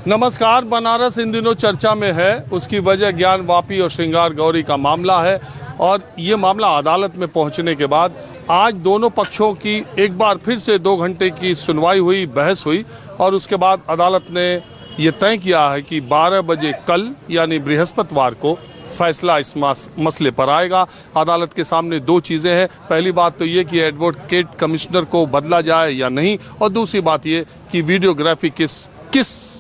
नमस्कार। बनारस इन दिनों चर्चा में है, उसकी वजह ज्ञानवापी और श्रृंगार गौरी का मामला है। और ये मामला अदालत में पहुंचने के बाद आज दोनों पक्षों की एक बार फिर से 2 घंटे की सुनवाई हुई, बहस हुई और उसके बाद अदालत ने ये तय किया है कि 12 बजे कल यानी बृहस्पतिवार को फैसला इस मसले पर आएगा। अदालत के सामने 2 चीज़ें हैं। पहली बात तो ये कि एडवोकेट कमिश्नर को बदला जाए या नहीं, और दूसरी बात ये कि वीडियोग्राफी किस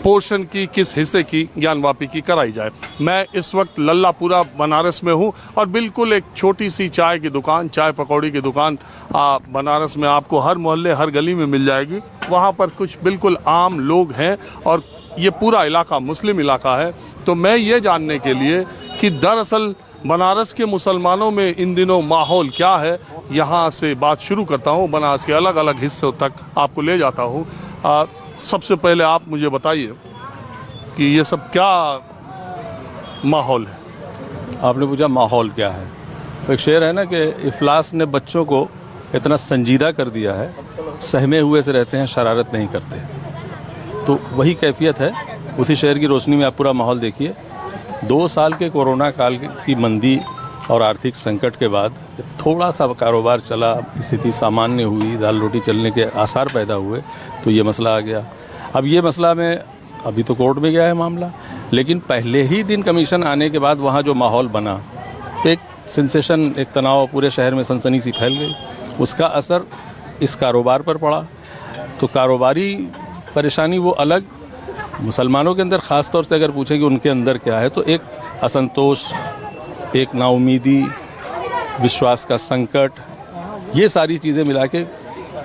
पोर्शन की, किस हिस्से की ज्ञानवापी की कराई जाए। मैं इस वक्त लल्लापुरा बनारस में हूँ और बिल्कुल एक छोटी सी चाय की दुकान, चाय पकौड़ी की दुकान बनारस में आपको हर मोहल्ले, हर गली में मिल जाएगी। वहाँ पर कुछ बिल्कुल आम लोग हैं और ये पूरा इलाका मुस्लिम इलाका है। तो मैं ये जानने के लिए कि दरअसल बनारस के मुसलमानों में इन दिनों माहौल क्या है, यहाँ से बात शुरू करता हूँ। बनारस के अलग अलग हिस्सों तक आपको ले जाता हूँ। सबसे पहले आप मुझे बताइए कि ये सब क्या माहौल है। आपने पूछा माहौल क्या है, तो एक शेर है ना कि इफलास ने बच्चों को इतना संजीदा कर दिया है, सहमे हुए से रहते हैं, शरारत नहीं करते। तो वही कैफियत है। उसी शेर की रोशनी में आप पूरा माहौल देखिए। 2 साल के कोरोना काल की मंदी और आर्थिक संकट के बाद थोड़ा सा कारोबार चला, स्थिति सामान्य हुई, दाल रोटी चलने के आसार पैदा हुए, तो ये मसला आ गया। अब ये मसला में अभी तो कोर्ट में गया है मामला, लेकिन पहले ही दिन कमीशन आने के बाद वहाँ जो माहौल बना, एक सेंसेशन, एक तनाव पूरे शहर में सनसनी सी फैल गई। उसका असर इस कारोबार पर पड़ा। तो कारोबारी परेशानी वो अलग, मुसलमानों के अंदर ख़ास तौर से अगर पूछें कि उनके अंदर क्या है, तो एक असंतोष, एक नाउमीदी, विश्वास का संकट, ये सारी चीज़ें मिला के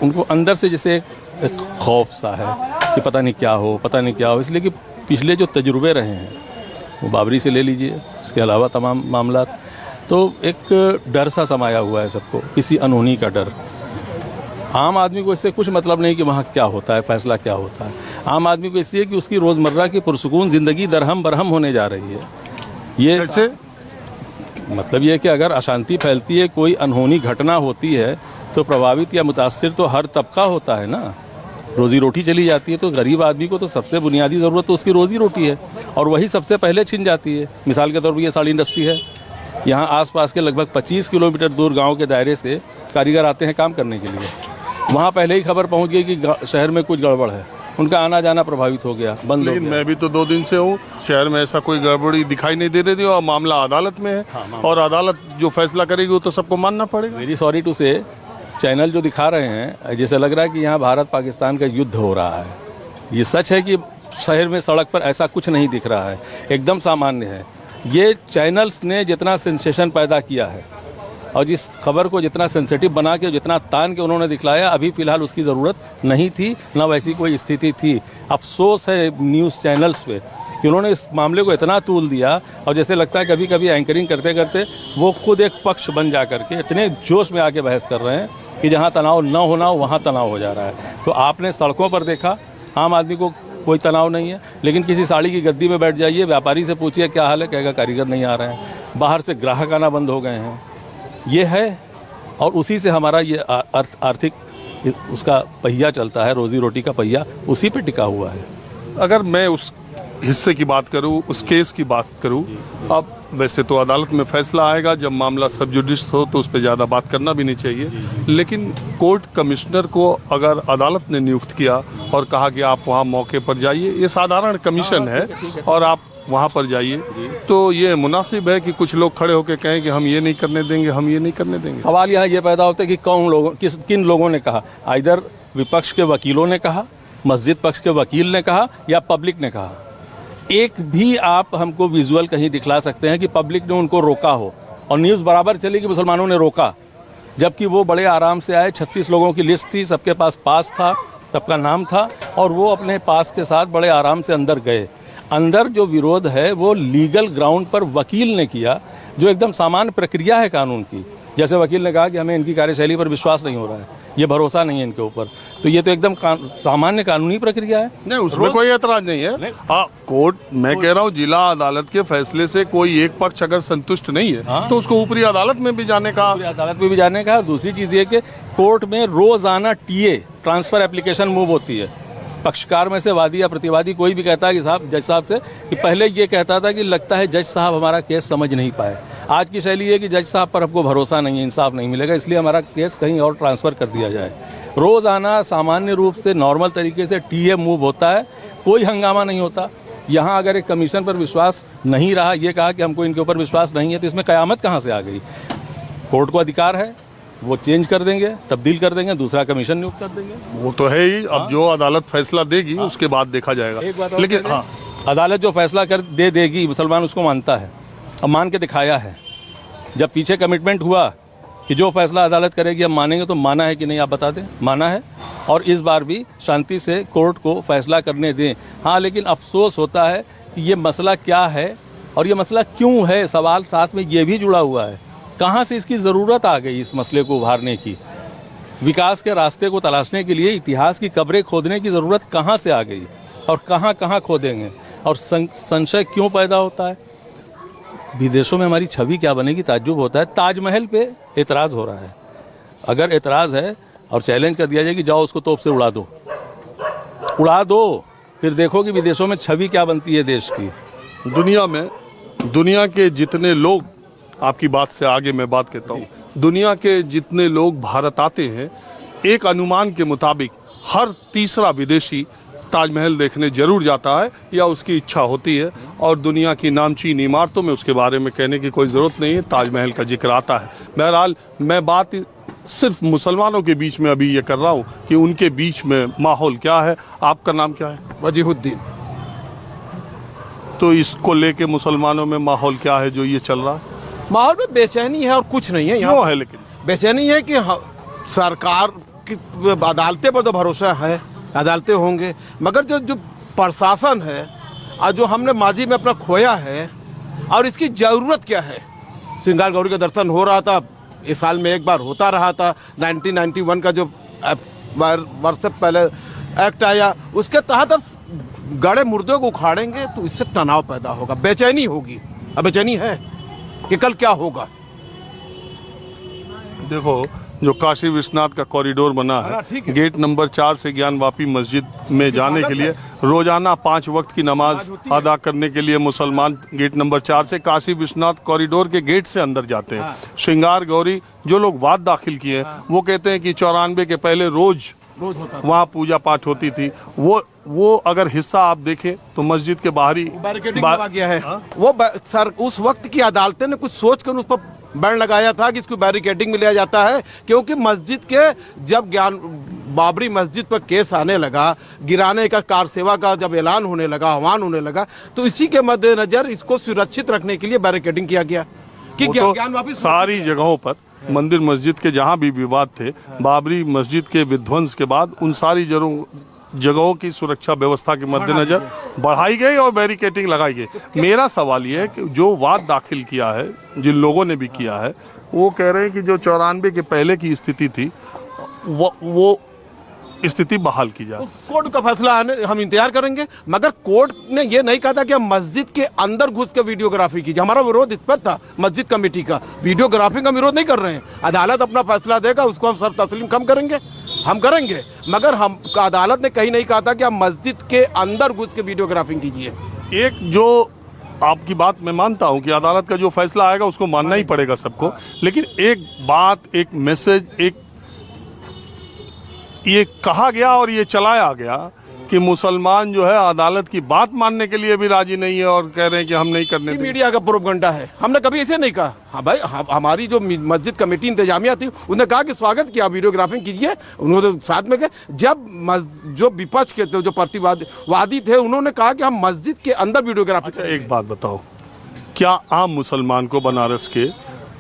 उनको अंदर से जैसे एक खौफ सा है कि पता नहीं क्या हो, पता नहीं क्या हो। इसलिए कि पिछले जो तजुर्बे रहे हैं वो बाबरी से ले लीजिए, इसके अलावा तमाम मामला, तो एक डर सा समाया हुआ है सबको, किसी अनहोनी का डर। आम आदमी को इससे कुछ मतलब नहीं कि वहाँ क्या होता है, फैसला क्या होता है। आम आदमी को इसलिए कि उसकी रोज़मर्रा की पुरसुकून ज़िंदगी दरहम बरहम होने जा रही है। ये कैसे? मतलब ये कि अगर अशांति फैलती है, कोई अनहोनी घटना होती है, तो प्रभावित या मुतासिर तो हर तबका होता है ना। रोज़ी रोटी चली जाती है तो गरीब आदमी को तो सबसे बुनियादी ज़रूरत तो उसकी रोज़ी रोटी है, और वही सबसे पहले छिन जाती है। मिसाल के तौर पर ये साड़ी इंडस्ट्री है। यहाँ आसपास के लगभग 25 किलोमीटर दूर गांव के दायरे से कारीगर आते हैं काम करने के लिए। वहाँ पहले ही खबर पहुँच गई कि शहर में कुछ गड़बड़ है, उनका आना जाना प्रभावित हो गया, बंद हो गया। मैं भी तो 2 दिन से हूँ, शहर में ऐसा कोई गड़बड़ी दिखाई नहीं दे रही थी और मामला अदालत में है। हाँ, और अदालत जो फैसला करेगी वो तो सबको मानना पड़ेगा। वेरी सॉरी टू से, चैनल जो दिखा रहे हैं जैसे लग रहा है कि यहाँ भारत पाकिस्तान का युद्ध हो रहा है। ये सच है कि शहर में सड़क पर ऐसा कुछ नहीं दिख रहा है, एकदम सामान्य है। ये चैनल्स ने जितना सेंसेशन पैदा किया है और जिस खबर को जितना सेंसिटिव बना के, जितना तान के उन्होंने दिखलाया, अभी फ़िलहाल उसकी ज़रूरत नहीं थी, ना वैसी कोई स्थिति थी। अफसोस है न्यूज़ चैनल्स पे कि उन्होंने इस मामले को इतना तूल दिया, और जैसे लगता है कभी कभी एंकरिंग करते करते वो खुद एक पक्ष बन जा करके इतने जोश में आके बहस कर रहे हैं कि जहाँ तनाव न होना हो वहाँ तनाव हो जा रहा है। तो आपने सड़कों पर देखा, आम आदमी को कोई तनाव नहीं है, लेकिन किसी साड़ी की गद्दी में बैठ जाइए, व्यापारी से पूछिए क्या हाल है, कहेगा कारीगर नहीं आ रहे हैं, बाहर से ग्राहक आना बंद हो गए हैं। ये है, और उसी से हमारा ये आर्थिक उसका पहिया चलता है, रोज़ी रोटी का पहिया उसी पे टिका हुआ है। अगर मैं उस हिस्से की बात करूं, उस केस की बात करूं, अब वैसे तो अदालत में फैसला आएगा, जब मामला सब जुडिस हो तो उस पर ज़्यादा बात करना भी नहीं चाहिए। लेकिन कोर्ट कमिश्नर को अगर अदालत ने नियुक्त किया और कहा कि आप वहां मौके पर जाइए, ये साधारण कमीशन है और आप वहाँ पर जाइए, तो ये मुनासिब है कि कुछ लोग खड़े होकर कहें कि हम ये नहीं करने देंगे, हम ये नहीं करने देंगे? सवाल यहाँ ये पैदा होता है कि किन लोगों ने कहा। आइदर विपक्ष के वकीलों ने कहा, मस्जिद पक्ष के वकील ने कहा, या पब्लिक ने कहा। एक भी आप हमको विजुअल कहीं दिखला सकते हैं कि पब्लिक ने उनको रोका हो, और न्यूज़ बराबर चली कि मुसलमानों ने रोका, जबकि वो बड़े आराम से आए। 36 लोगों की लिस्ट थी, सबके पास पास था, सबका नाम था, और वो अपने पास के साथ बड़े आराम से अंदर गए। अंदर जो विरोध है वो लीगल ग्राउंड पर वकील ने किया, जो एकदम सामान्य प्रक्रिया है कानून की। जैसे वकील ने कहा कि हमें इनकी कार्यशैली पर विश्वास नहीं हो रहा है, ये भरोसा नहीं है इनके ऊपर, तो ये तो एकदम सामान्य कानूनी प्रक्रिया है। नहीं, उसमें कोई एतराज नहीं है। कोर्ट, मैं कह रहा हूँ, जिला अदालत के फैसले से कोई एक पक्ष अगर संतुष्ट नहीं है तो उसको ऊपरी अदालत में भी जाने का, और दूसरी चीज़ ये कि कोर्ट में रोजाना टीए ट्रांसफर एप्लीकेशन मूव होती है। पक्षकार में से वादी या प्रतिवादी कोई भी कहता है कि साहब जज साहब से कि पहले ये कहता था कि लगता है जज साहब हमारा केस समझ नहीं पाए। आज की शैली है कि जज साहब पर हमको भरोसा नहीं है, इंसाफ नहीं मिलेगा, इसलिए हमारा केस कहीं और ट्रांसफ़र कर दिया जाए। रोज़ाना सामान्य रूप से नॉर्मल तरीके से टीए मूव होता है, कोई हंगामा नहीं होता। यहाँ अगर एक कमीशन पर विश्वास नहीं रहा, ये कहा कि हमको इनके ऊपर विश्वास नहीं है, तो इसमें क़यामत कहाँ से आ गई? कोर्ट को अधिकार है, वो चेंज कर देंगे, तब्दील कर देंगे, दूसरा कमीशन नियुक्त कर देंगे। वो तो है ही। अब जो अदालत फैसला देगी उसके बाद देखा जाएगा। एक बात और लेकिन कह दें, अदालत जो फैसला कर दे देगी, मुसलमान उसको मानता है, अब मान के दिखाया है। जब पीछे कमिटमेंट हुआ कि जो फैसला अदालत करेगी हम मानेंगे, तो माना है कि नहीं आप बता दें? माना है। और इस बार भी शांति से कोर्ट को फैसला करने दें। हाँ, लेकिन अफसोस होता है कि ये मसला क्या है और ये मसला क्यों है, सवाल साथ में ये भी जुड़ा हुआ है। कहाँ से इसकी ज़रूरत आ गई इस मसले को उभारने की? विकास के रास्ते को तलाशने के लिए इतिहास की कब्रें खोदने की ज़रूरत कहाँ से आ गई और कहाँ कहाँ खोदेंगे? और संशय क्यों पैदा होता है? विदेशों में हमारी छवि क्या बनेगी, ताज्जुब होता है। ताजमहल पे एतराज़ हो रहा है, अगर एतराज़ है और चैलेंज कर दिया जाए कि जाओ उसको तोप से उड़ा दो, फिर देखो कि विदेशों में छवि क्या बनती है देश की। दुनिया के जितने लोग, आपकी बात से आगे मैं बात कहता हूँ, दुनिया के जितने लोग भारत आते हैं, एक अनुमान के मुताबिक हर तीसरा विदेशी ताजमहल देखने जरूर जाता है या उसकी इच्छा होती है। और दुनिया की नामचीन इमारतों में उसके बारे में कहने की कोई ज़रूरत नहीं है, ताजमहल का जिक्र आता है। बहरहाल मैं बात सिर्फ मुसलमानों के बीच में अभी ये कर रहा हूँ कि उनके बीच में माहौल क्या है। आपका नाम क्या है? वजीहुद्दीन। तो इसको लेके मुसलमानों में माहौल क्या है जो ये चल रहा है? माहौल में बेचैनी है और कुछ नहीं है। क्यों यहाँ है? लेकिन बेचैनी है कि सरकार की अदालतें पर तो भरोसा है, अदालतें होंगे, मगर जो प्रशासन है और जो हमने माजी में अपना खोया है, और इसकी ज़रूरत क्या है? श्रृंगार गौरी का दर्शन हो रहा था, इस साल में एक बार होता रहा था। 1991 का जो वर्ष से पहले एक्ट आया, उसके तहत अब गड़े मुर्दों को उखाड़ेंगे तो इससे तनाव पैदा होगा, बेचैनी होगी। अब बेचैनी है कि कल क्या होगा। देखो, जो काशी विश्वनाथ का कॉरिडोर बना है, गेट नंबर 4 से ज्ञानवापी मस्जिद में जाने के लिए रोजाना 5 वक्त की नमाज अदा करने के लिए मुसलमान गेट नंबर 4 से काशी विश्वनाथ कॉरिडोर के गेट से अंदर जाते हैं। श्रृंगार गौरी जो लोग वाद दाखिल किए हैं, वो कहते हैं कि 94 के पहले रोज वहाँ पूजा पाठ होती थी। वो अगर हिस्सा आप देखें तो मस्जिद के बाहरी बैरिकेडिंग लगा गया है। वो सर उस वक्त की अदालतें ने कुछ सोच कर उस पर बैन लगाया था कि इसको बैरिकेडिंग में लिया जाता है, क्योंकि मस्जिद के जब बाबरी मस्जिद पर केस आने लगा, गिराने का कार सेवा का जब ऐलान होने लगा, आह्वान होने लगा, तो इसी के मद्देनजर इसको सुरक्षित रखने के लिए बैरिकेडिंग किया गया कि तो सारी जगहों पर मंदिर मस्जिद के जहाँ भी विवाद थे, बाबरी मस्जिद के विध्वंस के बाद उन सारी जगहों की सुरक्षा व्यवस्था के मद्देनजर बढ़ाई गई और बैरिकेडिंग लगाई गई। मेरा सवाल ये है कि जो वाद दाखिल किया है, जिन लोगों ने भी किया है, वो कह रहे हैं कि जो 94 के पहले की स्थिति थी वो स्थिति बहाल की जाए। कोर्ट का फैसला आने हम इंतजार करेंगे, मगर कोर्ट ने ये नहीं कहा था कि हम मस्जिद के अंदर घुस के वीडियोग्राफी कीजिए। हमारा विरोध इस पर था, मस्जिद कमेटी का वीडियोग्राफी का विरोध नहीं कर रहे हैं। अदालत अपना फैसला देगा, उसको हम सर तस्लीम हम करेंगे, मगर हम अदालत ने कहीं नहीं कहा था कि हम मस्जिद के अंदर घुस के वीडियोग्राफी कीजिए। एक जो आपकी बात मैं मानता हूं कि अदालत का जो फैसला आएगा उसको मानना ही पड़ेगा सबको, लेकिन एक बात, एक मैसेज, एक ये कहा गया और ये चलाया गया कि मुसलमान जो है अदालत की बात मानने के लिए भी राजी नहीं है और कह रहे हैं कि हम नहीं करने देंगे। मीडिया का प्रोपगंडा है, हमने कभी ऐसे नहीं कहा। हाँ भाई, हमारी जो मस्जिद कमेटी इंतजामिया थी उसने कहा कि स्वागत किया, वीडियोग्राफिंग कीजिए। उन्होंने साथ में कहा, जब जो विपक्ष के थे, जो प्रतिवादी थे, उन्होंने कहा कि हम मस्जिद के अंदर वीडियोग्राफी। अच्छा, एक बात बताओ, क्या आम मुसलमान को बनारस के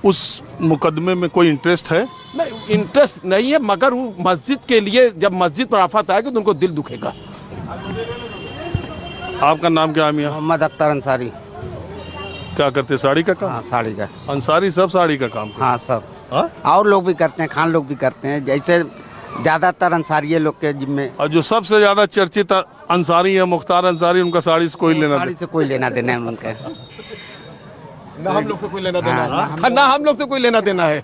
उस मुकदमे में कोई इंटरेस्ट है? नहीं, इंटरेस्ट नहीं है, मगर वो मस्जिद के लिए जब मस्जिद पर आफत आएगी तो उनको दिल दुखेगा। आपका नाम क्या है मियां? मोहम्मद अख्तर अंसारी। क्या करते? साड़ी का काम? हाँ, साड़ी का। अंसारी सब साड़ी का काम? हाँ, सब। हाँ? और लोग भी करते हैं, खान लोग भी करते हैं, जैसे ज़्यादातर अंसारी लोग के जिम्मे। और जो सबसे ज्यादा चर्चित अंसारी है मुख्तार अंसारी, उनका साड़ी से कोई लेना साड़ी से कोई लेना देना है उनके। ना हम लोग से कोई लेना देना है, ना हम लोग से कोई लेना देना है।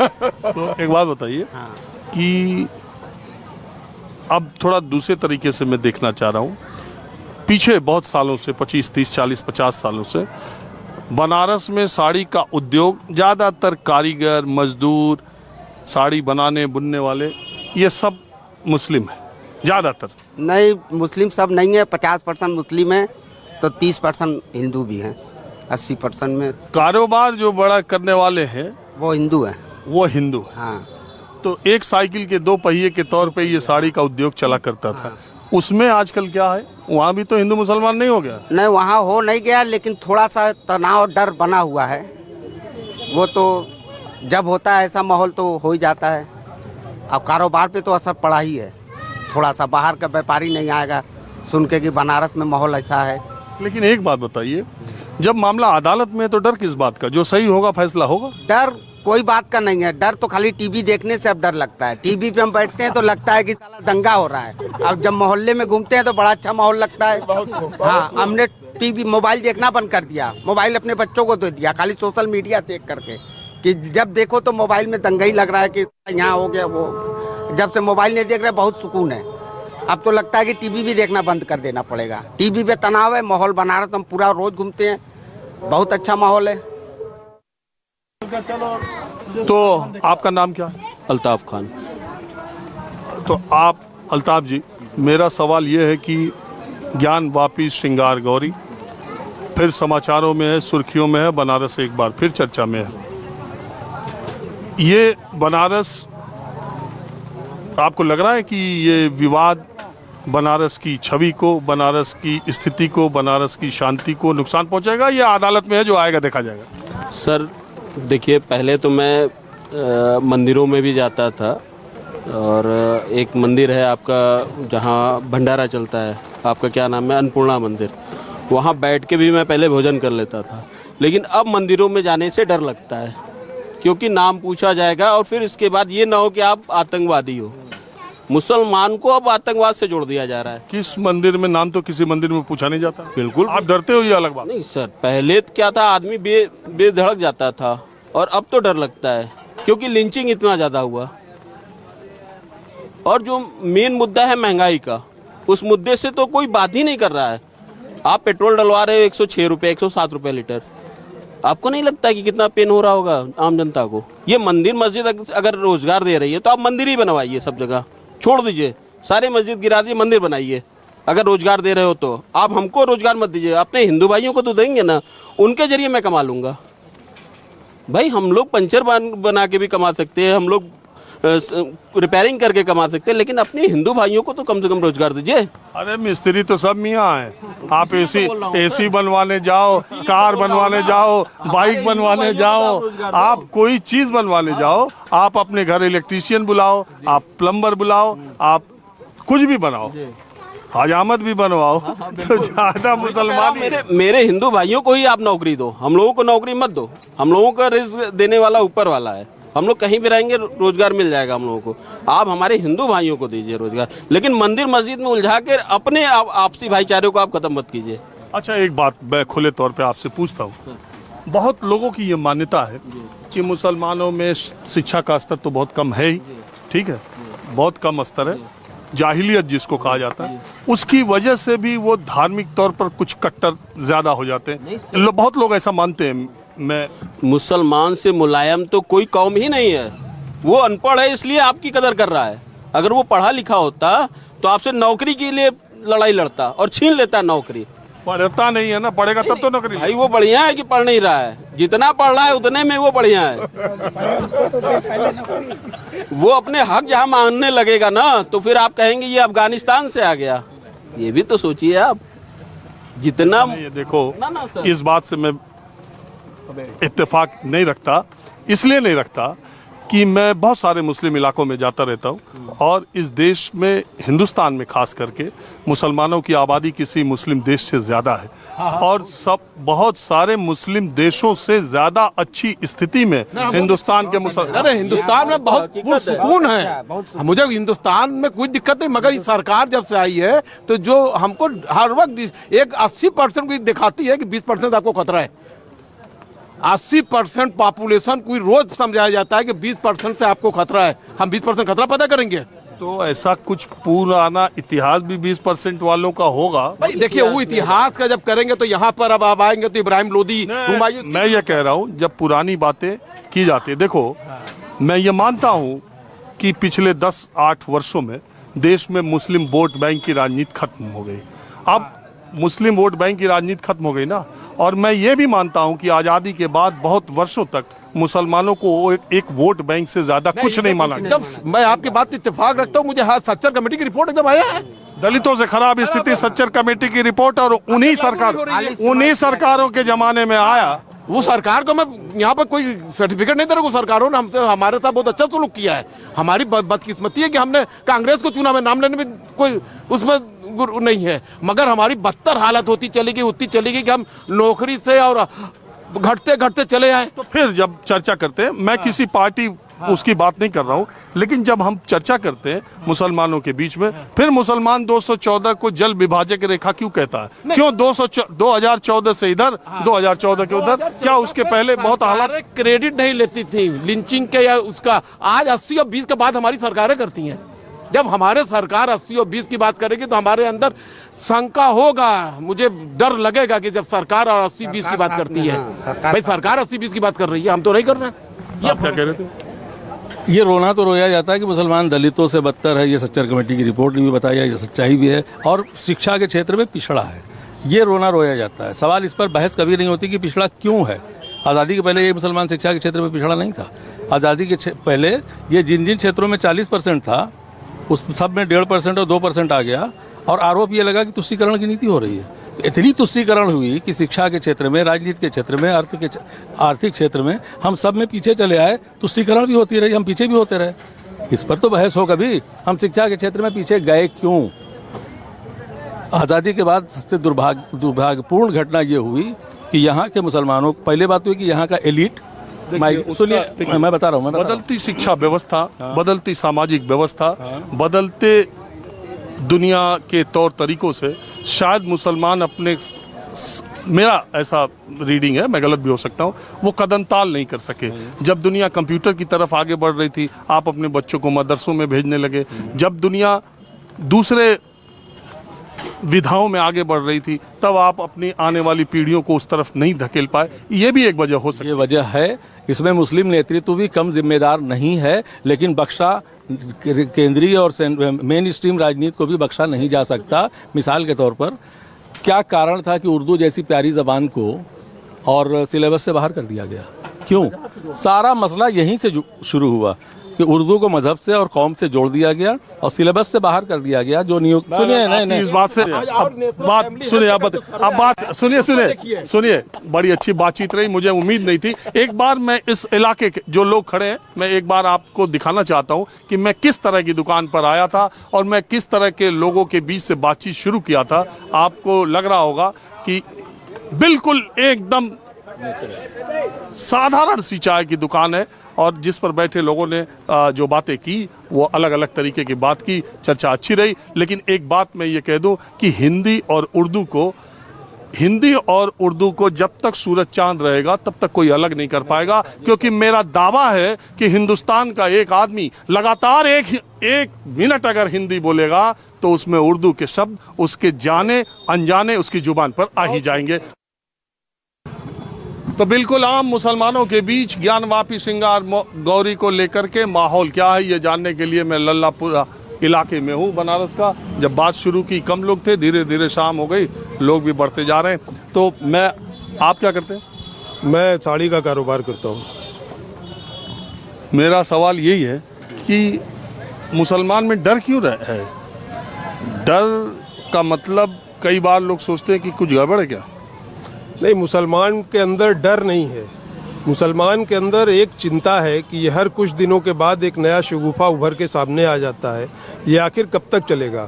तो एक बात बताइए कि अब थोड़ा दूसरे तरीके से मैं देखना चाह रहा हूँ। पीछे बहुत सालों से 25, 30, 40, 50 सालों से बनारस में साड़ी का उद्योग ज़्यादातर कारीगर, मजदूर, साड़ी बनाने बुनने वाले ये सब मुस्लिम है ज़्यादातर। नहीं, मुस्लिम सब नहीं है। 50% मुस्लिम है तो 30% हिंदू भी हैं। 80% में कारोबार जो बड़ा करने वाले हैं वो हिंदू हैं। वो हिंदू है। हाँ, तो एक साइकिल के 2 पहिए के तौर पे ये साड़ी का उद्योग चला करता था। उसमें आजकल क्या है, वहाँ भी तो हिंदू मुसलमान नहीं हो गया? नहीं वहाँ हो नहीं गया, लेकिन थोड़ा सा तनाव डर बना हुआ है। वो तो जब होता है ऐसा माहौल तो हो ही जाता है। अब कारोबार पे तो असर पड़ा ही है। थोड़ा सा बाहर का व्यापारी नहीं आएगा सुन के कि बनारस में माहौल ऐसा है। लेकिन एक बात बताइए, जब मामला अदालत में है तो डर किस बात का? जो सही होगा फैसला होगा। डर कोई बात का नहीं है। डर तो खाली टीवी देखने से अब डर लगता है। टीवी पे हम बैठते हैं तो लगता है कि साला दंगा हो रहा है। अब जब मोहल्ले में घूमते हैं तो बड़ा अच्छा माहौल लगता है। हाँ, हमने टीवी मोबाइल देखना बंद कर दिया। मोबाइल अपने बच्चों को दे दिया, खाली सोशल मीडिया देख करके कि जब देखो तो मोबाइल में दंगा ही लग रहा है कि यहाँ हो गया वो। जब से मोबाइल नहीं देख रहे बहुत सुकून है। अब तो लगता है कि टीवी भी देखना बंद कर देना पड़ेगा। टीवी पे तनाव है। माहौल बनारस हम पूरा रोज घूमते हैं, बहुत अच्छा माहौल है। तो आपका नाम क्या है? अल्ताफ़ खान। तो आप अल्ताफ जी, मेरा सवाल ये है कि ज्ञान वापी श्रृंगार गौरी फिर समाचारों में है, सुर्खियों में है, बनारस एक बार फिर चर्चा में है। ये बनारस, आपको लग रहा है कि ये विवाद बनारस की छवि को, बनारस की स्थिति को, बनारस की शांति को नुकसान पहुंचाएगा, या अदालत में है जो आएगा देखा जाएगा? सर देखिए, पहले तो मैं मंदिरों में भी जाता था, और एक मंदिर है आपका जहाँ भंडारा चलता है, आपका क्या नाम है, अन्नपूर्णा मंदिर, वहाँ बैठ के भी मैं पहले भोजन कर लेता था। लेकिन अब मंदिरों में जाने से डर लगता है, क्योंकि नाम पूछा जाएगा और फिर इसके बाद ये ना हो कि आप आतंकवादी हो। मुसलमान को अब आतंकवाद से जोड़ दिया जा रहा है। किस मंदिर में? नाम तो किसी मंदिर में पूछा नहीं जाता। बिल्कुल। आप डरते हो, ये अलग बात। नहीं सर, पहले क्या था, आदमी बेधड़क जाता था, और अब तो डर लगता है क्योंकि लिंचिंग इतना ज़्यादा हुआ। और जो मेन मुद्दा है महंगाई का, उस मुद्दे से तो कोई बात ही नहीं कर रहा है। आप पेट्रोल डलवा रहे हो 106 रुपये, 107 रुपये लीटर। आपको नहीं लगता कि कितना पेन हो रहा होगा आम जनता को? ये मंदिर मस्जिद अगर रोजगार दे रही है तो आप मंदिर ही बनवाइए, सब जगह छोड़ दीजिए, सारे मस्जिद गिरा दीजिए, मंदिर बनाइए। अगर रोजगार दे रहे हो तो आप हमको रोजगार मत दीजिए, अपने हिंदू भाइयों को तो देंगे ना, उनके जरिए मैं कमा लूँगा। भाई हम लोग पंचर बना के भी कमा सकते हैं, हम लोग रिपेयरिंग करके कमा सकते हैं, लेकिन अपने हिंदू भाइयों को तो कम से कम रोजगार दीजिए। अरे मिस्त्री तो सब मियाँ हैं। आप एसी बनवाने जाओ, कार बनवाने जाओ, बाइक बनवाने जाओ, आप कोई चीज बनवाने जाओ, आप अपने घर इलेक्ट्रीशियन बुलाओ, आप प्लम्बर बुलाओ, आप कुछ भी बनाओ, हजामत भी बनवाओ, तो ज्यादा मुसलमान मेरे हिंदू भाइयों को ही आप नौकरी दो, हम लोगों को नौकरी मत दो। हम लोगों का रिस्क देने वाला ऊपर वाला है, हम लोग कहीं भी रहेंगे रोजगार मिल जाएगा हम लोगों को। आप हमारे हिंदू भाइयों को दीजिए रोजगार, लेकिन मंदिर मस्जिद में उलझा कर अपने आपसी भाईचारे को आप खत्म मत कीजिए। अच्छा, एक बात मैं खुले तौर पे आपसे पूछता हूँ। बहुत लोगों की ये मान्यता है कि मुसलमानों में शिक्षा का स्तर तो बहुत कम है ही, ठीक है, बहुत कम स्तर है, जाहिलियत जिसको कहा जाता है, उसकी वजह से भी वो धार्मिक तौर पर कुछ कट्टर ज्यादा हो जाते हैं। बहुत लोग ऐसा मानते हैं। मैं मुसलमान से मुलायम तो कोई कौम ही नहीं है। वो अनपढ़ है इसलिए आपकी कदर कर रहा है। अगर वो पढ़ा लिखा होता तो आपसे नौकरी के लिए लड़ाई लड़ता और छीन लेता नौकरी। पढ़ता नहीं है ना, पढ़ेगा तब तो नौकरी। भाई वो बढ़िया है कि पढ़ नहीं रहा है, जितना पढ़ रहा है उतने में वो बढ़िया है। वो अपने हक जहाँ मानने लगेगा ना, तो फिर आप कहेंगे ये अफगानिस्तान से आ गया। ये भी तो सोचिए आप। जितना ये देखो, इस बात से मैं इत्तेफाक नहीं रखता, इसलिए नहीं रखता कि मैं बहुत सारे मुस्लिम इलाकों में जाता रहता हूँ, और इस देश में, हिंदुस्तान में खास करके, मुसलमानों की आबादी किसी मुस्लिम देश से ज़्यादा है, और बहुत सारे मुस्लिम देशों से ज़्यादा अच्छी स्थिति में हिंदुस्तान के मुसलमान। अरे हिंदुस्तान में बहुत सुकून है, मुझे हिंदुस्तान में कोई दिक्कत नहीं। मगर ये सरकार जब से आई है तो जो हमको हर वक्त एक 80% को दिखाती है कि 20% आपको खतरा है। 80% पॉपुलेशन कोई रोज समझाया जाता है कि 20% से आपको खतरा है। हम 20% खतरा पता करेंगे? तो ऐसा कुछ पुराना इतिहास भी 20% वालों का होगा। भाई देखिए, वो इतिहास का जब करेंगे तो यहाँ पर अब आप आएंगे तो इब्राहिम लोदी, हुमायूं, मैं ये कह रहा हूँ जब पुरानी बातें की जाती है, देखो मैं ये मानता हूँ कि पिछले 10-8 वर्षों में देश में मुस्लिम वोट बैंक की राजनीति खत्म हो गई। अब मुस्लिम वोट बैंक की राजनीति खत्म हो गई ना, और मैं ये भी मानता हूँ कि आज़ादी के बाद बहुत वर्षों तक मुसलमानों को एक वोट बैंक से ज्यादा कुछ नहीं माना गया। एकदम मैं आपकी बात इत्तेफाक रखता हूँ। मुझे हाथ सच्चर कमेटी की रिपोर्ट एकदम आया है, दलितों से खराब स्थिति सच्चर कमेटी की रिपोर्ट, और उन्हीं सरकारों के जमाने में आया। वो सरकार को मैं यहाँ पर कोई सर्टिफिकेट नहीं दे रहा, सरकारों ने हमसे हमारे साथ बहुत अच्छा सलूक किया है। हमारी बदकिस्मती है कि हमने कांग्रेस को चुना, में नाम लेने में कोई उसमें गुरु नहीं है, मगर हमारी बदतर हालत होती चली गई, उतनी चली गई कि हम नौकरी से और घटते घटते चले आए। तो फिर जब चर्चा करते हैं, मैं किसी पार्टी उसकी बात नहीं कर रहा हूं, लेकिन जब हम चर्चा करते हैं मुसलमानों के बीच में, फिर मुसलमान 214 को जल विभाजक रेखा क्यों कहता है? क्यों 2014 से इधर, 2014 के उधर? क्या उसके पहले बहुत हालात क्रेडिट नहीं लेती थी लिंचिंग के या उसका? आज 80 और 20 के बाद हमारी सरकारें करती हैं। जब हमारे सरकार 80 और 20 की बात करेगी तो हमारे अंदर शंका होगा, मुझे डर लगेगा कि जब सरकार और 80-20 की बात करती है, भाई सरकार 80-20 की बात कर रही है, हम तो नहीं कर रहे हैं। आप क्या कह रहे थे? ये रोना तो रोया जाता है कि मुसलमान दलितों से बदतर है, ये सच्चर कमेटी की रिपोर्ट ने भी बताया, ये सच्चाई भी है, और शिक्षा के क्षेत्र में पिछड़ा है, ये रोना रोया जाता है। सवाल इस पर बहस कभी नहीं होती कि पिछड़ा क्यों है। आज़ादी के पहले ये मुसलमान शिक्षा के क्षेत्र में पिछड़ा नहीं था। आज़ादी के पहले ये जिन जिन क्षेत्रों में 40% था, उस सब में 1.5% और 2% आ गया, और आरोप ये लगा कि तुष्टीकरण की नीति हो रही है। तो इतनी तुष्टीकरण हुई कि शिक्षा के क्षेत्र में, राजनीति के क्षेत्र में, आर्थिक क्षेत्र में हम सब में पीछे चले आए। तुष्टीकरण भी होती रही, हम पीछे भी होते रहे। इस पर तो बहस हो कभी, हम शिक्षा के क्षेत्र में पीछे गए क्यों? आज़ादी के बाद सबसे दुर्भाग्यपूर्ण घटना ये हुई कि यहाँ के मुसलमानों, पहले बात हुई कि यहाँ का एलिट, सुनिए मैं बता रहा हूँ, बदलती शिक्षा व्यवस्था, बदलती सामाजिक व्यवस्था, बदलते दुनिया के तौर तरीकों से शायद मुसलमान अपने, मेरा ऐसा रीडिंग है, मैं गलत भी हो सकता हूँ, वो कदम ताल नहीं कर सके। जब दुनिया कंप्यूटर की तरफ आगे बढ़ रही थी, आप अपने बच्चों को मदरसों में भेजने लगे। जब दुनिया दूसरे विधाओं में आगे बढ़ रही थी, तब आप अपनी आने वाली पीढ़ियों को उस तरफ नहीं धकेल पाए। ये भी एक वजह हो सकती है। ये वजह है। इसमें मुस्लिम नेतृत्व भी कम जिम्मेदार नहीं है, लेकिन बख्शा केंद्रीय और मेन स्ट्रीम राजनीति को भी बख्शा नहीं जा सकता। मिसाल के तौर पर क्या कारण था कि उर्दू जैसी प्यारी ज़बान को और सिलेबस से बाहर कर दिया गया? क्यों? सारा मसला यहीं से शुरू हुआ कि उर्दू को मजहब से और कौम से जोड़ दिया गया और सिलेबस से बाहर कर दिया गया। जो नियुक्त, सुनिए, नहीं इस बात से बात सुनिए, आप बात सुनिए, बड़ी अच्छी बातचीत रही, मुझे उम्मीद नहीं थी। एक बार मैं इस इलाके के जो लोग खड़े हैं, मैं एक बार आपको दिखाना चाहता हूं कि मैं किस तरह की दुकान पर आया था और मैं किस तरह के लोगों के बीच से बातचीत शुरू किया था। आपको लग रहा होगा कि बिल्कुल एकदम साधारण सी चाय की दुकान है, और जिस पर बैठे लोगों ने जो बातें की वो अलग अलग तरीके की बात की, चर्चा अच्छी रही। लेकिन एक बात मैं ये कह दूं कि हिंदी और उर्दू को जब तक सूरज चांद रहेगा तब तक कोई अलग नहीं कर पाएगा, क्योंकि मेरा दावा है कि हिंदुस्तान का एक आदमी लगातार एक मिनट अगर हिंदी बोलेगा तो उसमें उर्दू के शब्द उसके जाने अनजाने उसकी जुबान पर आ ही जाएंगे। तो बिल्कुल आम मुसलमानों के बीच ज्ञानवापी श्रृंगार गौरी को लेकर के माहौल क्या है, ये जानने के लिए मैं लल्लापुरा इलाके में हूँ बनारस का। जब बात शुरू की कम लोग थे, धीरे धीरे शाम हो गई, लोग भी बढ़ते जा रहे हैं। तो आप क्या करते हैं? मैं साड़ी का कारोबार करता हूँ। मेरा सवाल यही है कि मुसलमान में डर क्यों है? डर का मतलब कई बार लोग सोचते हैं कि कुछ गड़बड़ है क्या? नहीं, मुसलमान के अंदर डर नहीं है। मुसलमान के अंदर एक चिंता है कि ये हर कुछ दिनों के बाद एक नया शगुफा उभर के सामने आ जाता है, ये आखिर कब तक चलेगा।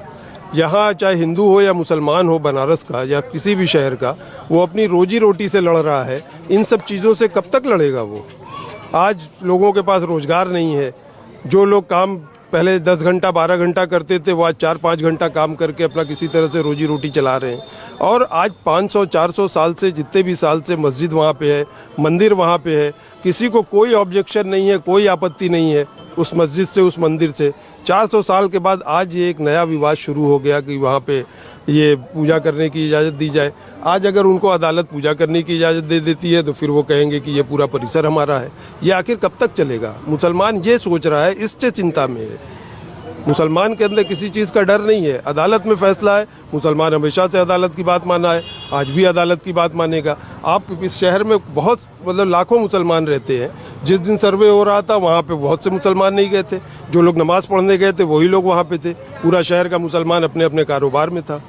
यहाँ चाहे हिंदू हो या मुसलमान हो, बनारस का या किसी भी शहर का, वो अपनी रोजी रोटी से लड़ रहा है। इन सब चीज़ों से कब तक लड़ेगा वो? आज लोगों के पास रोज़गार नहीं है। जो लोग काम पहले 10 घंटा 12 घंटा करते थे, वो आज 4-5 घंटा काम करके अपना किसी तरह से रोजी रोटी चला रहे हैं। और आज 500-400 साल से, जितने भी साल से मस्जिद वहाँ पे है, मंदिर वहाँ पे है, किसी को कोई ऑब्जेक्शन नहीं है, कोई आपत्ति नहीं है उस मस्जिद से, उस मंदिर से। 400 साल के बाद आज ये एक नया विवाद शुरू हो गया कि वहाँ पे ये पूजा करने की इजाज़त दी जाए। आज अगर उनको अदालत पूजा करने की इजाज़त दे देती है तो फिर वो कहेंगे कि ये पूरा परिसर हमारा है। ये आखिर कब तक चलेगा? मुसलमान ये सोच रहा है, इससे चिंता में है। मुसलमान के अंदर किसी चीज़ का डर नहीं है। अदालत में फैसला है, मुसलमान हमेशा से अदालत की बात माना है, आज भी अदालत की बात मानेगा। आप इस शहर में बहुत मतलब लाखों मुसलमान रहते हैं। जिस दिन सर्वे हो रहा था वहाँ पे बहुत से मुसलमान नहीं गए थे। जो लोग नमाज़ पढ़ने गए थे वही लोग वहाँ पे थे। पूरा शहर का मुसलमान अपने अपने कारोबार में था।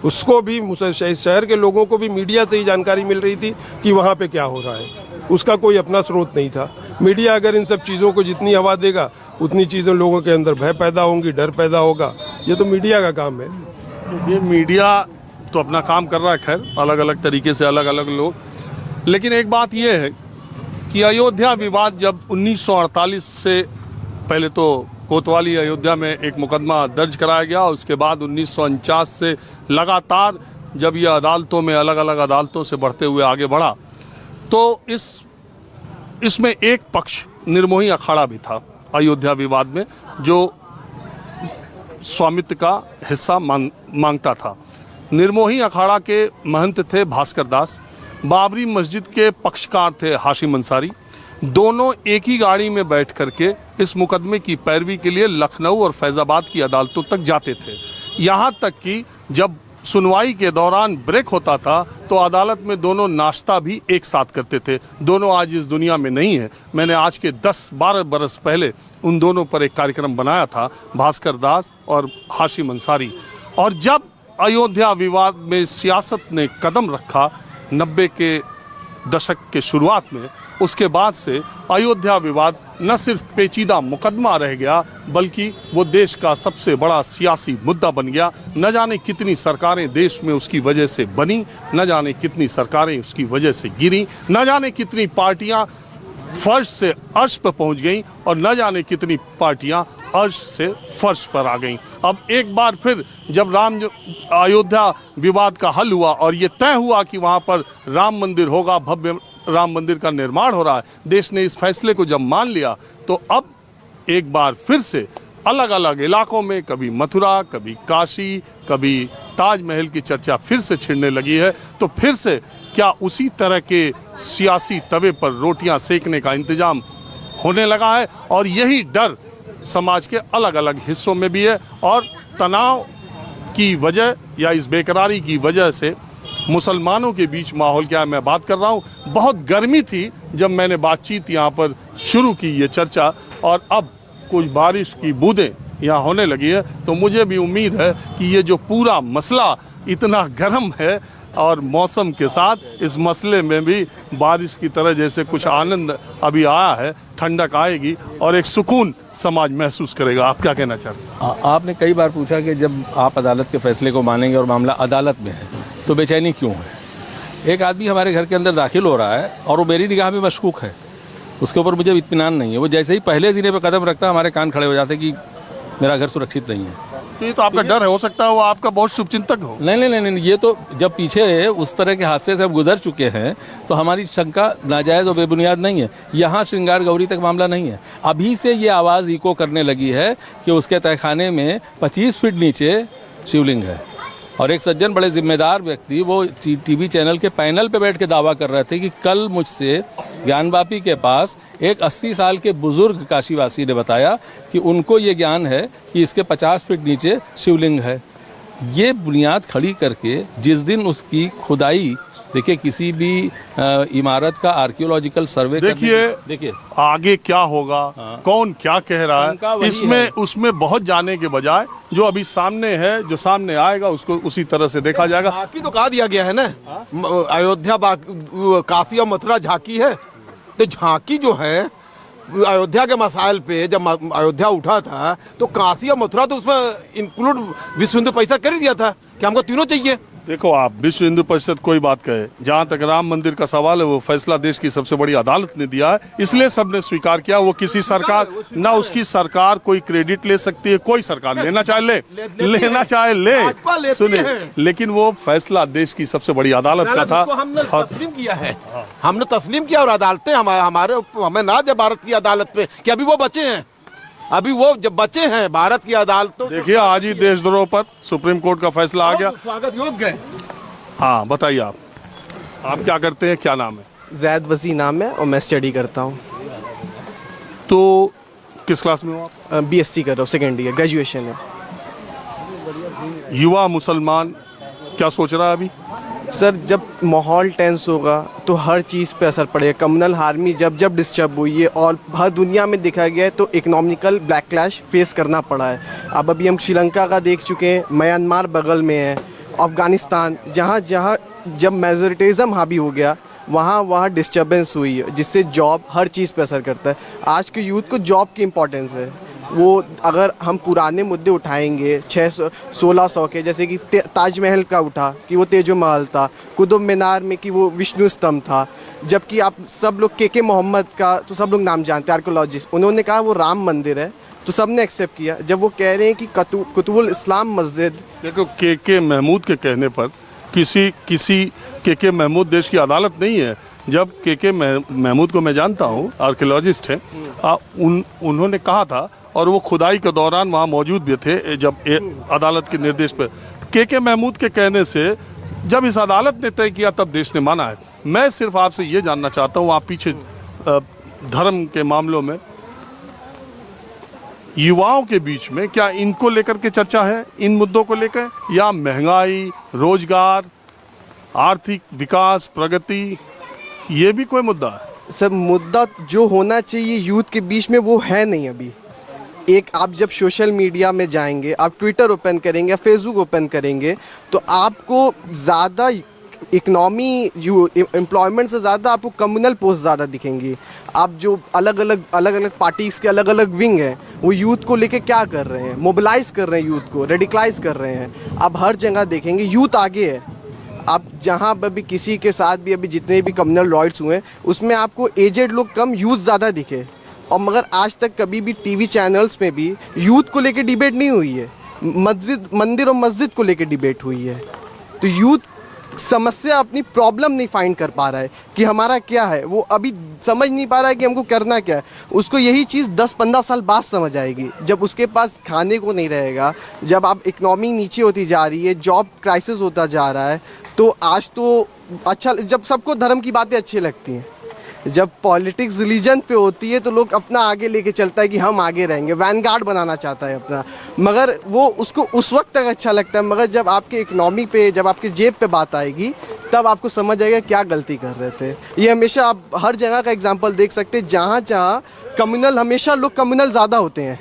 उसको भी शहर के लोगों को भी मीडिया से ही जानकारी मिल रही थी कि वहाँ पे क्या हो रहा है। उसका कोई अपना स्रोत नहीं था। मीडिया अगर इन सब चीज़ों को जितनी हवा देगा उतनी चीज़ें लोगों के अंदर भय पैदा होंगी, डर पैदा होगा। ये तो मीडिया का काम है। ये मीडिया तो अपना काम कर रहा है, खैर अलग अलग तरीके से अलग अलग लोग। लेकिन एक बात ये है कि अयोध्या विवाद जब 1948 से पहले तो कोतवाली अयोध्या में एक मुकदमा दर्ज कराया गया, उसके बाद 1949 से लगातार जब यह अदालतों में अलग अलग अदालतों से बढ़ते हुए आगे बढ़ा तो इसमें एक पक्ष निर्मोही अखाड़ा भी था अयोध्या विवाद में, जो स्वामित्व का हिस्सा मांगता था। निर्मोही अखाड़ा के महंत थे भास्कर दास, बाबरी मस्जिद के पक्षकार थे हाशिम अंसारी। दोनों एक ही गाड़ी में बैठ करके इस मुकदमे की पैरवी के लिए लखनऊ और फैजाबाद की अदालतों तक जाते थे। यहाँ तक कि जब सुनवाई के दौरान ब्रेक होता था तो अदालत में दोनों नाश्ता भी एक साथ करते थे। दोनों आज इस दुनिया में नहीं है। मैंने आज के 10-12 बरस पहले उन दोनों पर एक कार्यक्रम बनाया था, भास्कर दास और हाशिम अंसारी। और जब अयोध्या विवाद में सियासत ने कदम रखा 90 के दशक के शुरुआत में, उसके बाद से अयोध्या विवाद न सिर्फ पेचीदा मुकदमा रह गया बल्कि वो देश का सबसे बड़ा सियासी मुद्दा बन गया। न जाने कितनी सरकारें देश में उसकी वजह से बनी, न जाने कितनी सरकारें उसकी वजह से गिरी, न जाने कितनी पार्टियां फर्श से अर्श पर पहुंच गईं और न जाने कितनी पार्टियां अर्श से फर्श पर आ गईं। अब एक बार फिर जब अयोध्या विवाद का हल हुआ और ये तय हुआ कि वहाँ पर राम मंदिर होगा, भव्य राम मंदिर का निर्माण हो रहा है, देश ने इस फैसले को जब मान लिया तो अब एक बार फिर से अलग अलग इलाकों में कभी मथुरा, कभी काशी, कभी ताजमहल की चर्चा फिर से छिड़ने लगी है। तो फिर से क्या उसी तरह के सियासी तवे पर रोटियां सेकने का इंतजाम होने लगा है? और यही डर समाज के अलग अलग हिस्सों में भी है और तनाव की वजह या इस बेकरारी की वजह से मुसलमानों के बीच माहौल क्या है, मैं बात कर रहा हूँ। बहुत गर्मी थी जब मैंने बातचीत यहाँ पर शुरू की ये चर्चा, और अब कुछ बारिश की बूंदें यहाँ होने लगी है। तो मुझे भी उम्मीद है कि ये जो पूरा मसला इतना गर्म है और मौसम के साथ इस मसले में भी बारिश की तरह जैसे कुछ आनंद अभी आया है, ठंडक आएगी और एक सुकून समाज महसूस करेगा। आप क्या कहना चाहते हैं? आपने कई बार पूछा कि जब आप अदालत के फैसले को मानेंगे और मामला अदालत में है तो बेचैनी क्यों है? एक आदमी हमारे घर के अंदर दाखिल हो रहा है और वो मेरी निगाह में मशकूक है, उसके ऊपर मुझे इत्मीनान नहीं है। वो जैसे ही पहले ज़िले पर कदम रखता है हमारे कान खड़े हो जाते कि मेरा घर सुरक्षित नहीं है। तो ये तो आपका डर है, हो सकता है वो आपका बहुत शुभचिंतक हो। नहीं, ये तो जब पीछे उस तरह के हादसे से हम गुजर चुके हैं तो हमारी शंका नाजायज़ और बेबुनियाद नहीं है। यहाँ श्रृंगार गौरी तक मामला नहीं है। अभी से ये आवाज़ इको करने लगी है कि उसके तहखाने में 25 फीट नीचे शिवलिंग है। और एक सज्जन बड़े जिम्मेदार व्यक्ति वो टीवी चैनल के पैनल पे बैठ के दावा कर रहे थे कि कल मुझसे ज्ञानवापी के पास एक 80 साल के बुजुर्ग काशीवासी ने बताया कि उनको ये ज्ञान है कि इसके 50 फीट नीचे शिवलिंग है। ये बुनियाद खड़ी करके जिस दिन उसकी खुदाई, देखिए किसी भी इमारत का आर्कियोलॉजिकल सर्वे देखिए आगे क्या होगा, कौन क्या कह रहा है, इसमें उसमें बहुत जाने के बजाय जो अभी सामने है, जो सामने आएगा उसको उसी तरह से देखा जाएगा। झांकी तो कहा दिया गया है ना, अयोध्या काशी और मथुरा झांकी है। तो झांकी जो है अयोध्या के मसाइल पे जब अयोध्या उठा था तो काशी और मथुरा तो उसमें इंक्लूड विश्व हिंदू परिषद कर ही दिया था कि हमको तीनों चाहिए। देखो आप विश्व हिंदू परिषद कोई बात कहे, जहाँ तक राम मंदिर का सवाल है वो फैसला देश की सबसे बड़ी अदालत ने दिया है, इसलिए सबने स्वीकार किया। वो किसी सरकार ना उसकी सरकार कोई क्रेडिट ले सकती है, कोई सरकार लेना चाहे लेना चाहे ले, सुने, लेकिन वो फैसला देश की सबसे बड़ी अदालत का था। हमने तस्लीम किया है, हमने तस्लीम किया और अदालतें हमें ना जब भारत की अदालत पे कि अभी वो बचे हैं अभी वो जब बचे हैं भारत की अदालतों देखिए आज ही देशद्रोह पर सुप्रीम कोर्ट का फैसला आ गया। स्वागत योग्य है। हाँ बताइए आप क्या करते हैं, क्या नाम है? जैद वसी नाम है और मैं स्टडी करता हूँ। तो किस क्लास में हो आप? बीएससी कर रहा हूँ, सेकेंड ईयर, ग्रेजुएशन है। युवा मुसलमान क्या सोच रहा है अभी? सर जब माहौल टेंस होगा तो हर चीज़ पे असर पड़ेगा। कम्युनल हार्मी जब जब डिस्टर्ब हुई है और हर दुनिया में देखा गया है तो इकोनॉमिकल बैकलैश फेस करना पड़ा है। अब अभी हम श्रीलंका का देख चुके हैं, म्यांमार बगल में है, अफ़गानिस्तान, जहाँ जहाँ जब मेजोरिटिज़म हावी हो गया वहाँ डिस्टर्बेंस हुई है, जिससे जॉब हर चीज़ पे असर करता है। आज के यूथ को जॉब की इम्पोर्टेंस है। वो अगर हम पुराने मुद्दे उठाएंगे 1600 के, जैसे कि ताजमहल का उठा कि वो तेजो महल था, कुतुब मीनार में कि वो विष्णु स्तंभ था, जबकि आप सब लोग के मोहम्मद का तो सब लोग नाम जानते हैं, आर्कोलॉजिस्ट, उन्होंने कहा वो राम मंदिर है तो सब ने एक्सेप्ट किया। जब वो कह रहे हैं कि कुतुबुल इस्लाम मस्जिद, देखो के महमूद के कहने पर किसी के महमूद देश की अदालत नहीं है। जब के महमूद को मैं जानता हूँ, आर्कियोलॉजिस्ट हैं, उन्होंने कहा था और वो खुदाई के दौरान वहाँ मौजूद भी थे जब अदालत के निर्देश पर। के महमूद के कहने से जब इस अदालत ने तय किया तब देश ने माना है। मैं सिर्फ आपसे ये जानना चाहता हूँ, आप पीछे धर्म के मामलों में युवाओं के बीच में क्या इनको लेकर के चर्चा है, इन मुद्दों को लेकर, या महंगाई, रोजगार, आर्थिक विकास, प्रगति, ये भी कोई मुद्दा है? सब मुद्दा जो होना चाहिए यूथ के बीच में वो है नहीं अभी। एक आप जब सोशल मीडिया में जाएंगे, आप ट्विटर ओपन करेंगे या फेसबुक ओपन करेंगे तो आपको ज़्यादा इकनॉमी एम्प्लॉयमेंट से ज़्यादा आपको कम्युनल पोस्ट ज़्यादा दिखेंगी। आप जो अलग अलग पार्टीज़ के अलग अलग विंग हैं वो यूथ को लेके क्या कर रहे हैं, मोबिलाइज कर रहे हैं, यूथ को रेडिकलाइज कर रहे हैं। आप हर जगह देखेंगे यूथ आगे है। आप जहाँ पर भी किसी के साथ भी अभी जितने भी कम्युनल रॉयट्स हुए उसमें आपको एजेड लोग कम, यूथ ज़्यादा दिखे। और मगर आज तक कभी भी टीवी चैनल्स में भी यूथ को लेके डिबेट नहीं हुई है। मंदिर और मस्जिद को लेके डिबेट हुई है। तो यूथ समस्या, अपनी प्रॉब्लम नहीं फाइंड कर पा रहा है कि हमारा क्या है, वो अभी समझ नहीं पा रहा है कि हमको करना क्या है। उसको यही चीज़ 10-15 साल बाद समझ आएगी, जब उसके पास खाने को नहीं रहेगा, जब आप इकनॉमी नीचे होती जा रही है, जॉब क्राइसिस होता जा रहा है। तो आज तो अच्छा, जब सबको धर्म की बातें अच्छी लगती हैं, जब पॉलिटिक्स रिलीजन पे होती है तो लोग अपना आगे लेके चलता है कि हम आगे रहेंगे, वैनगार्ड बनाना चाहता है अपना, मगर वो उसको उस वक्त तक अच्छा लगता है। मगर जब आपके इकनॉमी पे, जब आपके जेब पे बात आएगी तब आपको समझ आएगा क्या गलती कर रहे थे। ये हमेशा आप हर जगह का एग्जांपल देख सकते हैं, जहाँ जहाँ कम्युनल, हमेशा लोग कम्युनल ज़्यादा होते हैं।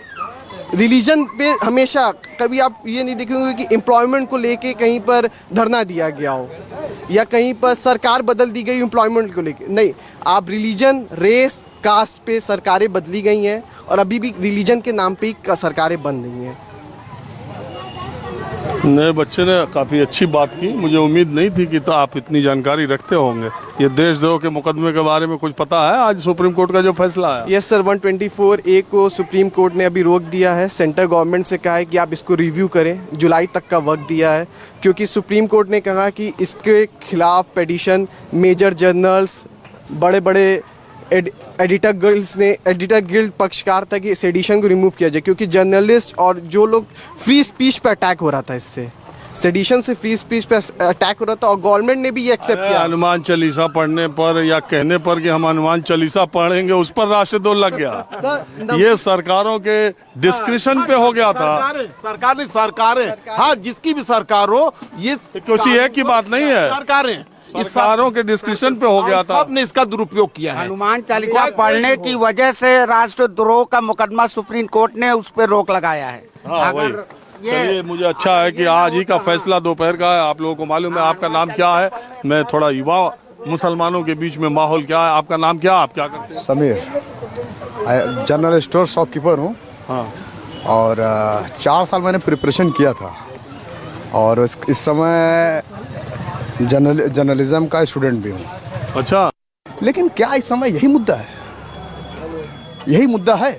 रिलीजन पे हमेशा कभी आप ये नहीं देखेंगे कि एम्प्लॉयमेंट को लेके कहीं पर धरना दिया गया हो या कहीं पर सरकार बदल दी गई एम्प्लॉयमेंट को लेके, नहीं। आप रिलीजन, रेस, कास्ट पे सरकारें बदली गई हैं और अभी भी रिलीजन के नाम पे ही सरकारें बन रही हैं। नए बच्चे ने काफ़ी अच्छी बात की, मुझे उम्मीद नहीं थी कि तो आप इतनी जानकारी रखते होंगे। ये देशद्रोह के मुकदमे के बारे में कुछ पता है आज सुप्रीम कोर्ट का जो फैसला है? यस सर, 124A को सुप्रीम कोर्ट ने अभी रोक दिया है। सेंट्रल गवर्नमेंट से कहा है कि आप इसको रिव्यू करें, जुलाई तक का वक्त दिया है, क्योंकि सुप्रीम कोर्ट ने कहा कि इसके खिलाफ पेटिशन मेजर जर्नल्स, बड़े बड़े एडिटर गिल्ड पक्षकार था कि सेडिशन को रिमूव किया जाए, क्योंकि जर्नलिस्ट और जो लोग फ्री स्पीच पे अटैक हो रहा था, इससे सेडिशन से फ्री स्पीच पे अटैक हो रहा था और गवर्नमेंट ने भी ये एक्सेप्ट किया। हनुमान चालीसा पढ़ने पर या कहने पर कि हम हनुमान चालीसा पढ़ेंगे, उस पर राशिदुल लग गया। ये सरकारों के डिस्क्रिप्शन पे हो गया था। सरकारें हाँ, जिसकी भी सरकार हो, ये किसी एक की बात नहीं है, सरकारों के डिस्क्रिप्शन पे हो गया था। सबने इसका दुरुपयोग किया है। हनुमान चालीसा पढ़ने की वजह से राष्ट्रद्रोह का मुकदमा सुप्रीम कोर्ट ने उस पर रोक लगाया है। हाँ, अगर चलिए, मुझे अच्छा है कि आज ही का फैसला दोपहर का है। आप लोगों को मालूम है। आपका नाम क्या है? मैं थोड़ा युवा मुसलमानों के बीच में माहौल क्या है, आपका नाम क्या, आप क्या करते हैं? समीर, जनरल स्टोर शॉपकीपर हूँ। हाँ। और 4 साल मैंने प्रिपरेशन किया था और इस समय जर्नलिज्म का स्टूडेंट भी हूँ। अच्छा, लेकिन क्या इस समय यही मुद्दा है? यही मुद्दा है।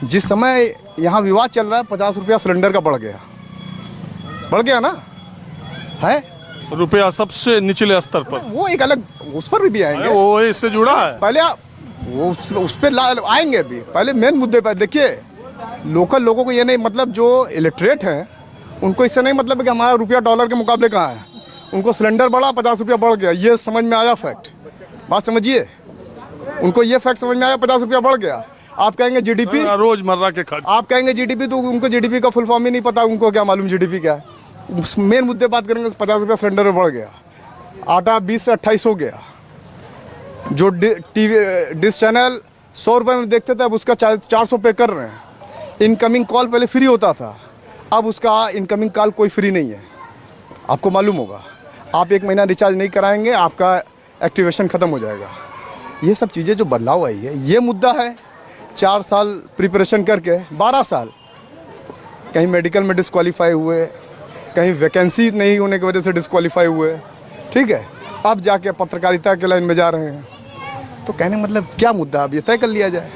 जिस समय यहाँ विवाद चल रहा है, 50 रुपया सिलेंडर का बढ़ गया ना है, रुपया सबसे निचले स्तर पर, वो एक अलग, उस पर भी आएंगे, वो इससे जुड़ा है। पहले आप वो उस पर आएंगे। अभी पहले मेन मुद्दे पर देखिए, लोकल लोगों को ये नहीं मतलब, जो इलिटरेट हैं उनको इससे नहीं मतलब है कि हमारा रुपया डॉलर के मुकाबले कहाँ है। उनको सिलेंडर बढ़ा, 50 रुपया बढ़ गया, ये समझ में आया फैक्ट, बात समझिए। उनको ये फैक्ट समझ में आया 50 रुपया बढ़ गया। आप कहेंगे जीडीपी, रोजमर्रा के खर्च, आप कहेंगे जीडीपी, तो उनको जीडीपी का फुल फॉर्म ही नहीं पता, उनको क्या मालूम जीडीपी क्या है। मेन मुद्दे बात करेंगे, 50 रुपया सिलेंडर में बढ़ गया, आटा 20 से 28 हो गया, जो टीवी डिश चैनल 100 रुपये में देखते थे अब उसका 400 पे कर रहे हैं। इनकमिंग कॉल पहले फ्री होता था, अब उसका इनकमिंग कॉल कोई फ्री नहीं है, आपको मालूम होगा। आप 1 महीना रिचार्ज नहीं कराएंगे, आपका एक्टिवेशन ख़त्म हो जाएगा। ये सब चीज़ें जो बदलाव आई है, ये मुद्दा है। 4 साल प्रिपरेशन करके 12 साल कहीं मेडिकल में डिस्क्वालीफाई हुए, कहीं वैकेंसी नहीं होने की वजह से डिस्क्वालीफाई हुए, ठीक है, अब जाके पत्रकारिता के लाइन में जा रहे हैं। तो कहने मतलब क्या मुद्दा, अब ये तय कर लिया जाए।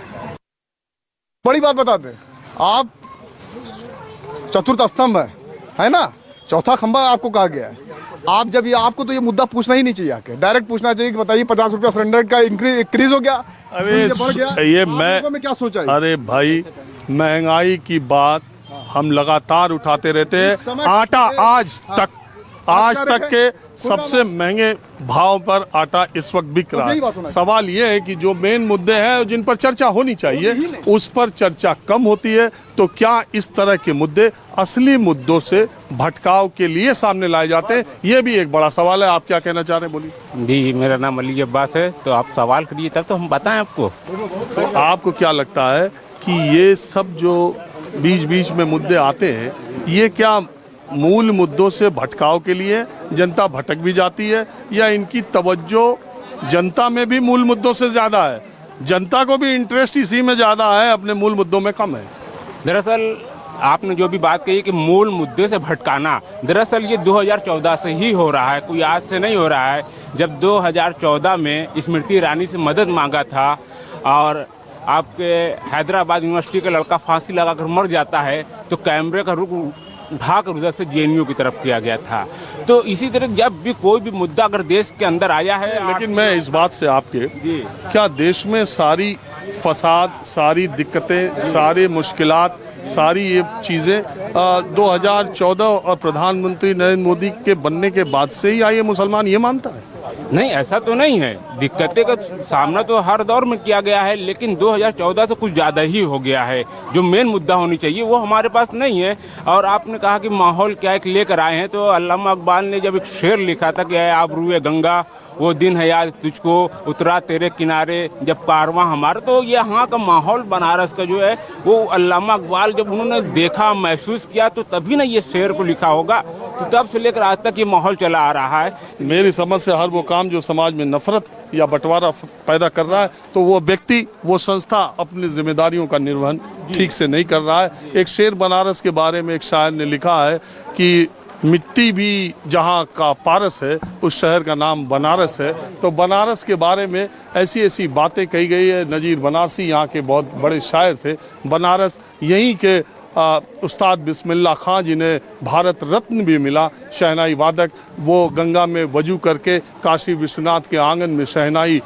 बड़ी बात बताते हैं, आप चतुर्थ स्तंभ है ना, चौथा खंभा आपको कहा गया है। आप जब ये, आपको तो ये मुद्दा पूछना ही नहीं चाहिए, आके डायरेक्ट पूछना चाहिए कि बताइए 50 रुपया सिलेंडर का इंक्रीज हो गया, अरे बढ़ गया, ये लोगों में क्या सोचा है? अरे भाई, महंगाई की बात हम लगातार उठाते रहते हैं। आटा आज तक के सबसे महंगे भाव पर आटा इस वक्त बिक रहा है। सवाल ये है कि जो मेन मुद्दे हैं जिन पर चर्चा होनी चाहिए उस पर चर्चा कम होती है। तो क्या इस तरह के मुद्दे असली मुद्दों से भटकाव के लिए सामने लाए जाते हैं, ये भी एक बड़ा सवाल है। आप क्या कहना चाह रहे हैं, बोलिए। जी, मेरा नाम अली अब्बास है। तो आप सवाल करिए तब तो हम बताएं आपको। तो आपको क्या लगता है कि ये सब जो बीच बीच में मुद्दे आते हैं, ये क्या मूल मुद्दों से भटकाव के लिए जनता भटक भी जाती है, या इनकी तवज्जो जनता में भी मूल मुद्दों से ज़्यादा है, जनता को भी इंटरेस्ट इसी में ज़्यादा है, अपने मूल मुद्दों में कम है? दरअसल आपने जो भी बात कही कि मूल मुद्दे से भटकाना, दरअसल ये 2014 से ही हो रहा है, कोई आज से नहीं हो रहा है। जब 2014 में स्मृति ईरानी से मदद मांगा था और आपके हैदराबाद यूनिवर्सिटी का लड़का फांसी लगाकर मर जाता है, तो कैमरे का रुख उठाकर उधर से जेएनयू की तरफ किया गया था। तो इसी तरह जब भी कोई भी मुद्दा अगर देश के अंदर आया है, लेकिन मैं इस बात से आपके, क्या देश में सारी फसाद, सारी दिक्कतें, सारी मुश्किलात, सारी ये चीज़ें 2014 और प्रधानमंत्री नरेंद्र मोदी के बनने के बाद से ही आई है, मुसलमान ये मानता है? नहीं, ऐसा तो नहीं है। दिक्कतें का सामना तो हर दौर में किया गया है, लेकिन 2014 से कुछ ज़्यादा ही हो गया है। जो मेन मुद्दा होनी चाहिए वो हमारे पास नहीं है। और आपने कहा कि माहौल क्या एक लेकर आए हैं, तो अल्लामा इकबाल ने जब एक शेर लिखा था कि आबरूए गंगा वो दिन है याद तुझको, उतरा तेरे किनारे जब कारवां हमारा, तो यहाँ का माहौल बनारस का जो है वो अल्लामा इकबाल जब उन्होंने देखा, महसूस किया, तो तभी ना ये शेर को लिखा होगा। तो तब से लेकर आज तक ये माहौल चला आ रहा है। मेरी समझ से हर वो काम जो समाज में नफरत या बंटवारा पैदा कर रहा है, तो वो व्यक्ति, वो संस्था अपनी जिम्मेदारियों का निर्वहन ठीक से नहीं कर रहा है। एक शेर बनारस के बारे में एक शायर ने लिखा है कि मिट्टी भी जहाँ का पारस है, उस शहर का नाम बनारस है। तो बनारस के बारे में ऐसी ऐसी बातें कही गई है। नज़ीर बनारसी यहाँ के बहुत बड़े शायर थे। बनारस यहीं के उस्ताद बिस्मिल्लाह खां, जिन्हें भारत रत्न भी मिला, शहनाई वादक, वो गंगा में वजू करके काशी विश्वनाथ के आंगन में शहनाई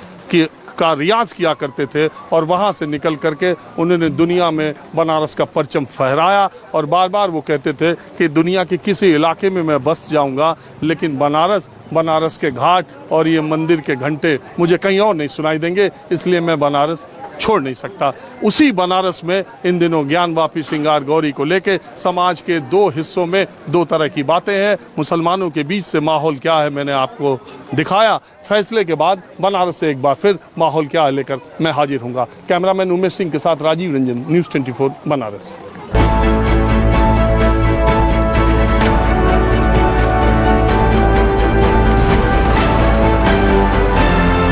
का रियाज किया करते थे, और वहाँ से निकल करके उन्होंने दुनिया में बनारस का परचम फहराया। और बार बार वो कहते थे कि दुनिया के किसी इलाके में मैं बस जाऊँगा, लेकिन बनारस के घाट और ये मंदिर के घंटे मुझे कहीं और नहीं सुनाई देंगे, इसलिए मैं बनारस छोड़ नहीं सकता। उसी बनारस में इन दिनों ज्ञानवापी श्रृंगार गौरी को लेके समाज के 2 हिस्सों में 2 तरह की बातें हैं। मुसलमानों के बीच से माहौल क्या है मैंने आपको दिखाया। फैसले के बाद बनारस से एक बार फिर माहौल क्या है लेकर मैं हाजिर हूँगा। कैमरामैन उमेश सिंह के साथ राजीव रंजन, न्यूज़ 24 बनारस।